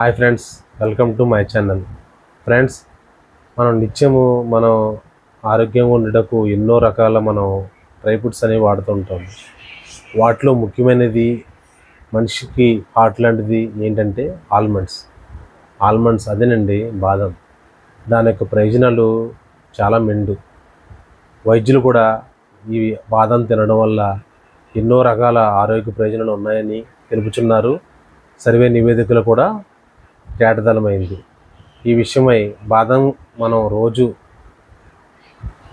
Hi friends, welcome to my channel. Friends, మనం నిత్యము మనం ఆరోగ్యంగా ఉండటకు ఎన్నో రకాల డ్రై ఫ్రూట్స్ అనేవి వాడుతుంటాం. వాటిలో ముఖ్యమైనది మనిషికి హార్ట్ లాంటిది ఏంటంటే ఆల్మండ్స్ అదేనండి బాదం. దాని యొక్క ప్రయోజనాలు చాలా మెండు. వైద్యులు కూడా ఈ బాదం తినడం వల్ల ఎన్నో రకాల ఆరోగ్య ప్రయోజనాలు ఉన్నాయని తెలుపుచున్నారు. సర్వే నివేదికలు కూడా కేటదలమైంది. ఈ విషయమై బాదం మనం రోజు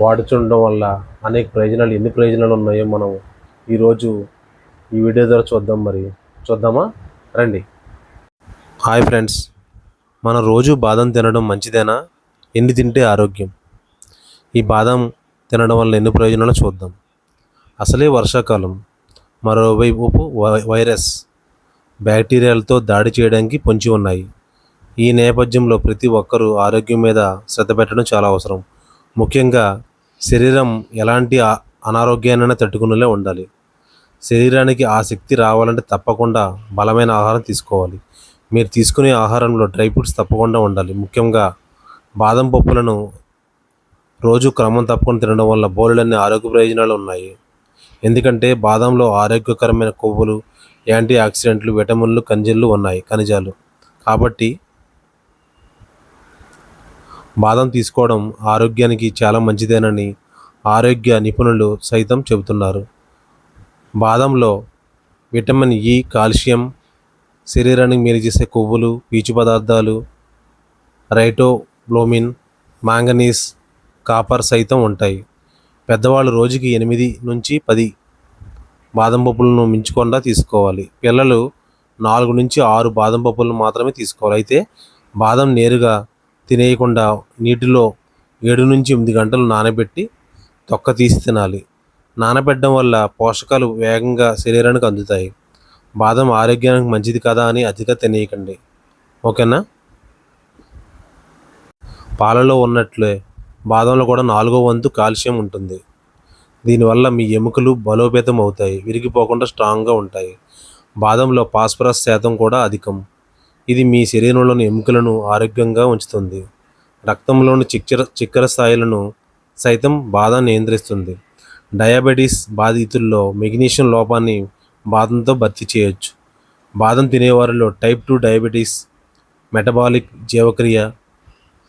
వాడుతుండడం వల్ల ఎన్ని ప్రయోజనాలు ఉన్నాయో మనం ఈరోజు ఈ వీడియో ద్వారా చూద్దామా రండి. హాయ్ ఫ్రెండ్స్, మనం రోజు బాదం తినడం మంచిదేనా? ఎన్ని తింటే ఆరోగ్యం? ఈ బాదం తినడం వల్ల ఎన్ని ప్రయోజనాలు చూద్దాం. అసలే వర్షాకాలం, మరోవైపు వైరస్ బ్యాక్టీరియాలతో దాడి చేయడానికి పొంచి ఉన్నాయి. ఈ నేపథ్యంలో ప్రతి ఒక్కరూ ఆరోగ్యం మీద శ్రద్ధ పెట్టడం చాలా అవసరం. ముఖ్యంగా శరీరం ఎలాంటి అనారోగ్యాన్నైనా తట్టుకునేలా ఉండాలి. శరీరానికి ఆ శక్తి రావాలంటే తప్పకుండా బలమైన ఆహారం తీసుకోవాలి. మీరు తీసుకునే ఆహారంలో డ్రై ఫ్రూట్స్ తప్పకుండా ఉండాలి. ముఖ్యంగా బాదం పప్పులను రోజు క్రమం తప్పకుండా తినడం వల్ల బోలెడన్ని ఆరోగ్య ప్రయోజనాలు ఉన్నాయి. ఎందుకంటే బాదంలో ఆరోగ్యకరమైన కొవ్వులు, యాంటీ ఆక్సిడెంట్లు, విటమిన్లు, ఖనిజాలు కాబట్టి బాదం తీసుకోవడం ఆరోగ్యానికి చాలా మంచిదేనని ఆరోగ్య నిపుణులు సైతం చెబుతున్నారు. బాదంలో విటమిన్ ఇ, కాల్షియం, శరీరానికి మేలు చేసే కొవ్వులు, పీచు పదార్థాలు, రైబోఫ్లావిన్, మాంగనీస్, కాపర్ సైతం ఉంటాయి. పెద్దవాళ్ళు రోజుకి 8 నుంచి 10 బాదం పప్పులను మించకుండా తీసుకోవాలి. పిల్లలు 4 నుంచి 6 బాదం పప్పులను మాత్రమే తీసుకోవాలి. అయితే బాదం నేరుగా తినేయకుండా నీటిలో 7 నుంచి 8 గంటలు నానబెట్టి తొక్క తీసి తినాలి. నానబెట్టడం వల్ల పోషకాలు వేగంగా శరీరానికి అందుతాయి. బాదం ఆరోగ్యానికి మంచిది కదా అని అతిగా తినేయకండి, ఓకేనా? పాలలో ఉన్నట్లే బాదంలో కూడా 4వ వంతు కాల్షియం ఉంటుంది. దీనివల్ల మీ ఎముకలు బలోపేతం అవుతాయి, విరిగిపోకుండా స్ట్రాంగ్గా ఉంటాయి. బాదంలో ఫాస్ఫరస్ శాతం కూడా అధికం. ఇది మీ శరీరంలోని ఎముకలను ఆరోగ్యంగా ఉంచుతుంది. రక్తంలోని చక్కెర స్థాయిలను సైతం బాదం నియంత్రిస్తుంది. డయాబెటీస్ బాధితుల్లో మెగ్నీషియం లోపాన్ని బాదంతో భర్తీ చేయొచ్చు. బాదం తినేవారిలో టైప్ 2 డయాబెటీస్, మెటబాలిక్ జీవక్రియ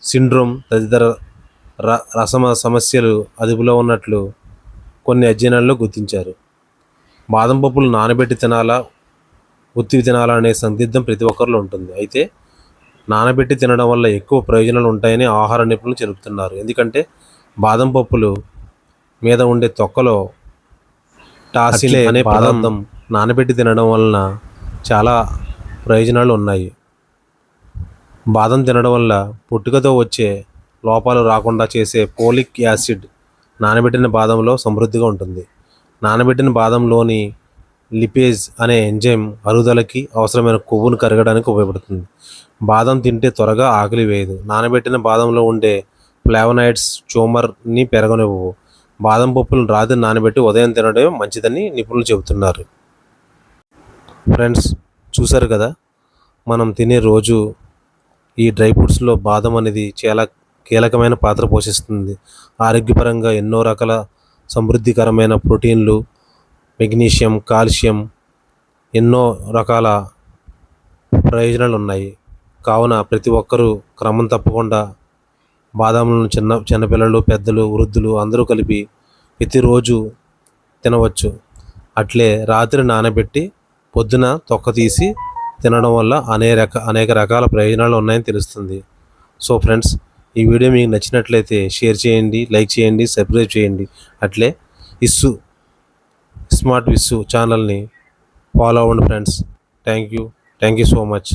సిండ్రోమ్ తదితర సమస్యలు అదుపులో ఉన్నట్లు కొన్ని అధ్యయనాల్లో గుర్తించారు. బాదం పప్పులు నానబెట్టి తినాలా, ఉత్తివి తినాలా అనే సందిగ్ధం ప్రతి ఒక్కరిలో ఉంటుంది. అయితే నానబెట్టి తినడం వల్ల ఎక్కువ ప్రయోజనాలు ఉంటాయని ఆహార నిపుణులు చెబుతున్నారు. ఎందుకంటే బాదం పప్పులు మీద ఉండే తొక్కలో టాసిన్ అనే పదార్థం నానబెట్టి తినడం వలన చాలా ప్రయోజనాలు ఉన్నాయి. బాదం తినడం వల్ల పుట్టుకతో వచ్చే లోపాలు రాకుండా చేసే ఫోలిక్ యాసిడ్ నానబెట్టిన బాదంలో సమృద్ధిగా ఉంటుంది. నానబెట్టిన బాదంలోని లిపేజ్ అనే ఎంజైమ్ అరుగుదలకి అవసరమైన కొవ్వును కరగడానికి ఉపయోగపడుతుంది. బాదం తింటే త్వరగా ఆకలి వేయదు. నానబెట్టిన బాదంలో ఉండే ఫ్లావనాయిడ్స్ ట్యూమర్ని పెరగనివ్వవు. బాదం పప్పులను రాత్రి నానబెట్టి ఉదయం తినడం మంచిదని నిపుణులు చెబుతున్నారు. ఫ్రెండ్స్, చూసారు కదా, మనం తినే రోజు ఈ డ్రై ఫ్రూట్స్లో బాదం అనేది చాలా కీలకమైన పాత్ర పోషిస్తుంది. ఆరోగ్యపరంగా ఎన్నో రకాల సమృద్ధికరమైన ప్రోటీన్లు, మెగ్నీషియం, కాల్షియం, ఎన్నో రకాల ప్రయోజనాలు ఉన్నాయి. కావున ప్రతి ఒక్కరూ క్రమం తప్పకుండా బాదాములను చిన్నపిల్లలు, పెద్దలు, వృద్ధులు అందరూ కలిపి ప్రతిరోజు తినవచ్చు. అట్లే రాత్రి నానబెట్టి పొద్దున తొక్క తీసి తినడం వల్ల అనేక రకాల ప్రయోజనాలు ఉన్నాయని తెలుస్తుంది. సో ఫ్రెండ్స్, ఈ వీడియో మీకు నచ్చినట్లయితే షేర్ చేయండి, లైక్ చేయండి, సబ్స్క్రైబ్ చేయండి. అట్లే స్మార్ట్ విస్సు ఛానల్ని ఫాలో అవ్వండి friends. Thank you so much.